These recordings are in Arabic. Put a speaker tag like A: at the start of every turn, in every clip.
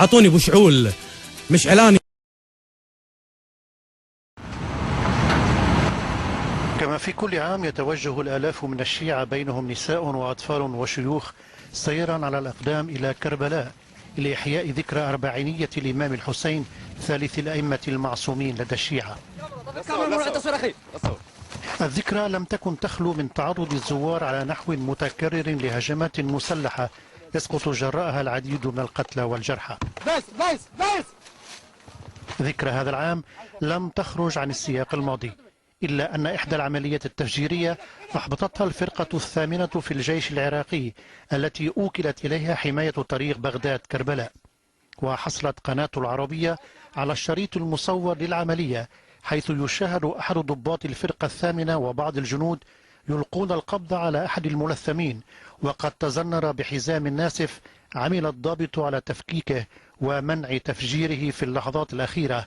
A: أعطوني بشعول مشعلاني.
B: كما في كل عام يتوجه الآلاف من الشيعة بينهم نساء وأطفال وشيوخ سيرا على الأقدام إلى كربلاء لإحياء ذكرى أربعينية الإمام الحسين ثالث الأئمة المعصومين لدى الشيعة. الذكرى لم تكن تخلو من تعرض الزوار على نحو متكرر لهجمات مسلحة يسقط جراءها العديد من القتلى والجرحى. ذكرى هذا العام لم تخرج عن السياق الماضي، إلا أن إحدى العمليات التفجيرية أحبطتها الفرقة الثامنة في الجيش العراقي التي أوكلت إليها حماية طريق بغداد كربلاء. وحصلت قناة العربية على الشريط المصور للعملية، حيث يشاهد أحد ضباط الفرقة الثامنة وبعض الجنود يلقون القبض على أحد الملثمين وقد تزنر بحزام ناسف عمل الضابط على تفكيكه ومنع تفجيره في اللحظات الأخيرة.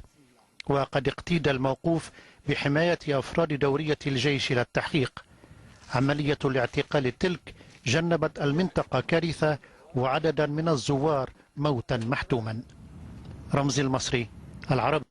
B: وقد اقتيد الموقوف بحماية أفراد دورية الجيش إلى التحقيق. عملية الاعتقال تلك جنبت المنطقة كارثة وعددا من الزوار موتا محتوما. رمزي المصري، العربي.